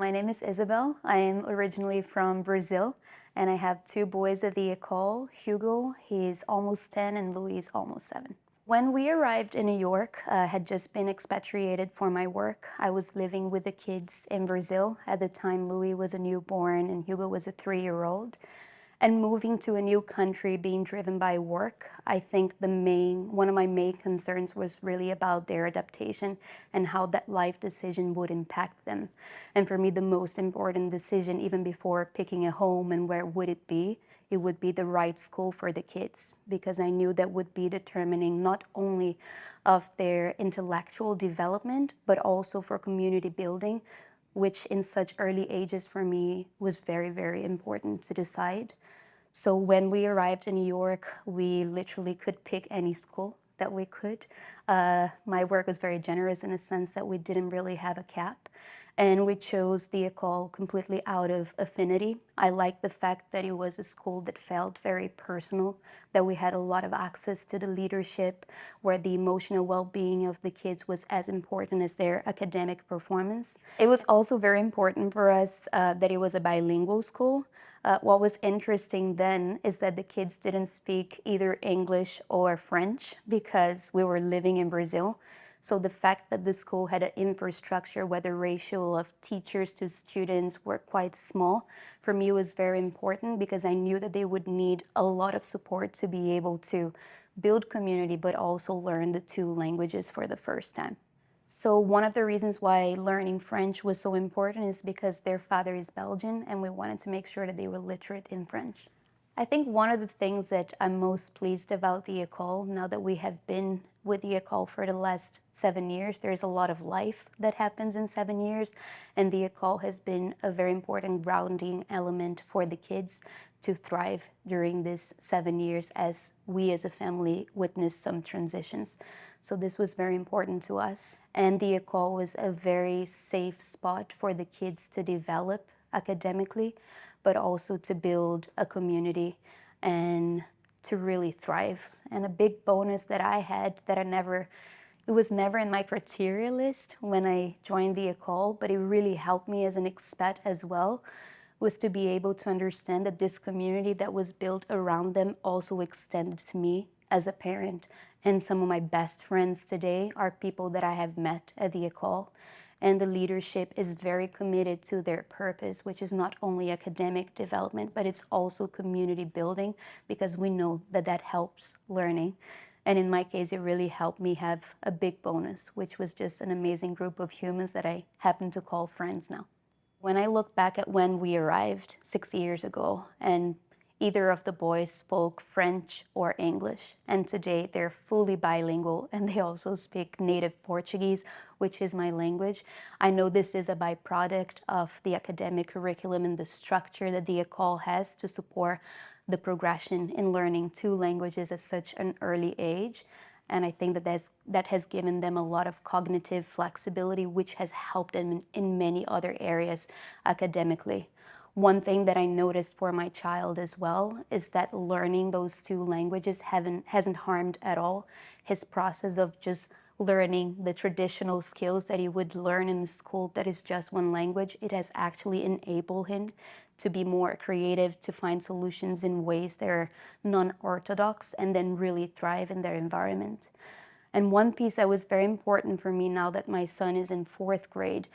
My name is Isabel. I am originally from Brazil, and I have two boys at the École. Hugo, he's almost 10, and Louis is almost 7. When we arrived in New York, I had just been expatriated for my work. I was living with the kids in Brazil. At the time, Louis was a newborn and Hugo was a 3-year-old. And moving to a new country, being driven by work, I think one of my main concerns was really about their adaptation and how that life decision would impact them. And for me, the most important decision, even before picking a home and where would it would be the right school for the kids, because I knew that would be determining not only of their intellectual development, but also for community building, which in such early ages for me was very, very important to decide. So when we arrived in New York, we literally could pick any school that we could. My work was very generous in a sense that we didn't really have a cap. And we chose the École completely out of affinity. I liked the fact that it was a school that felt very personal, that we had a lot of access to the leadership, where the emotional well-being of the kids was as important as their academic performance. It was also very important for us that it was a bilingual school. What was interesting then is that the kids didn't speak either English or French because we were living in Brazil. So the fact that the school had an infrastructure where the ratio of teachers to students were quite small, for me was very important because I knew that they would need a lot of support to be able to build community, but also learn the two languages for the first time. So one of the reasons why learning French was so important is because their father is Belgian and we wanted to make sure that they were literate in French. I think one of the things that I'm most pleased about the École, now that we have been with the École for the last 7 years, there's a lot of life that happens in 7 years, and the École has been a very important grounding element for the kids to thrive during these 7 years as we as a family witness some transitions. So this was very important to us. And the École was a very safe spot for the kids to develop academically, but also to build a community and to really thrive. And a big bonus that I had that it was never in my criteria list when I joined the École, but it really helped me as an expat as well, was to be able to understand that this community that was built around them also extended to me as a parent. And some of my best friends today are people that I have met at the École. And the leadership is very committed to their purpose, which is not only academic development, but it's also community building, because we know that that helps learning. And in my case, it really helped me have a big bonus, which was just an amazing group of humans that I happen to call friends now. When I look back at when we arrived 6 years ago, and either of the boys spoke French or English, and today they're fully bilingual and they also speak native Portuguese, which is my language. I know this is a byproduct of the academic curriculum and the structure that the École has to support the progression in learning two languages at such an early age. And I think that has given them a lot of cognitive flexibility, which has helped them in many other areas academically. One thing that I noticed for my child as well is that learning those two languages hasn't harmed at all his process of just learning the traditional skills that he would learn in school that is just one language. It has actually enabled him to be more creative, to find solutions in ways that are non-orthodox, and then really thrive in their environment. And one piece that was very important for me now that my son is in 4th grade,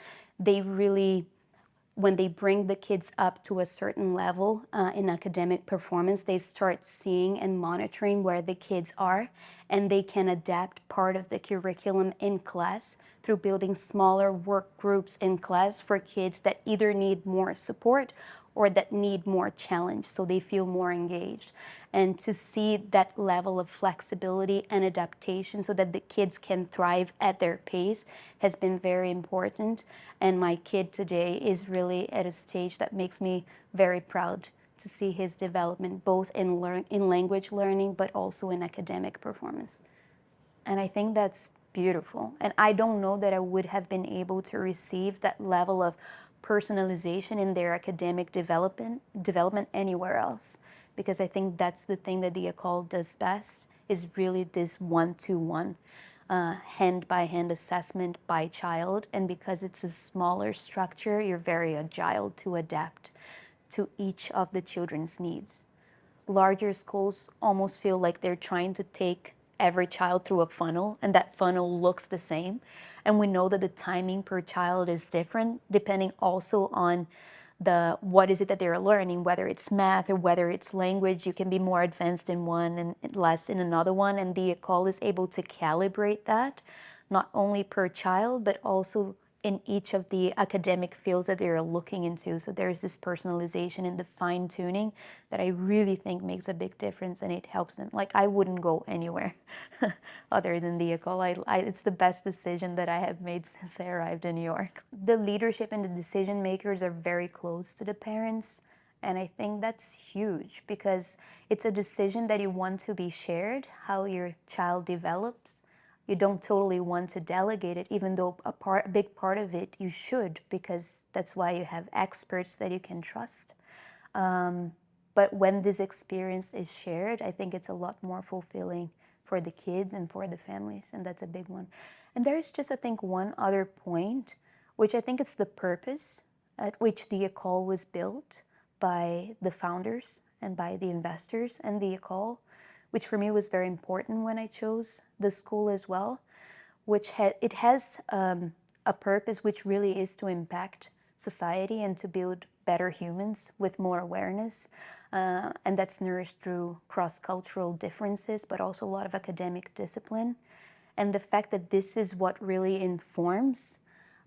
when they bring the kids up to a certain level in academic performance, they start seeing and monitoring where the kids are, and they can adapt part of the curriculum in class through building smaller work groups in class for kids that either need more support or that need more challenge, so they feel more engaged. And to see that level of flexibility and adaptation so that the kids can thrive at their pace has been very important. And my kid today is really at a stage that makes me very proud to see his development, both in language learning, but also in academic performance. And I think that's beautiful. And I don't know that I would have been able to receive that level of personalization in their academic development anywhere else. Because I think that's the thing that the École does best, is really this one-to-one. hand-by-hand assessment by child, and because it's a smaller structure, you're very agile to adapt to each of the children's needs. Larger schools almost feel like they're trying to take every child through a funnel, and that funnel looks the same. And we know that the timing per child is different, depending also on what is it that they're learning, whether it's math or whether it's language. You can be more advanced in one and less in another one, and the École is able to calibrate that, not only per child, but also in each of the academic fields that they're looking into. So there's this personalization and the fine tuning that I really think makes a big difference, and it helps them. Like, I wouldn't go anywhere other than the École. It's the best decision that I have made since I arrived in New York. The leadership and the decision makers are very close to the parents, and I think that's huge because it's a decision that you want to be shared, how your child develops. You don't totally want to delegate it, even though a big part of it you should, because that's why you have experts that you can trust. But when this experience is shared, I think it's a lot more fulfilling for the kids and for the families, and that's a big one. And there's just, I think, one other point, which I think it's the purpose at which the École was built by the founders and by the investors and the École, which for me was very important when I chose the school as well, which it has a purpose which really is to impact society and to build better humans with more awareness. And that's nourished through cross-cultural differences, but also a lot of academic discipline. And the fact that this is what really informs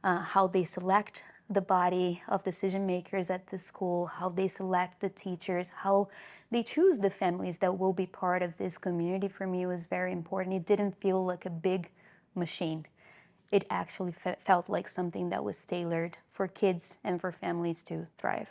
how they select the body of decision makers at the school, how they select the teachers, how they choose the families that will be part of this community, for me was very important. It didn't feel like a big machine. It actually felt like something that was tailored for kids and for families to thrive.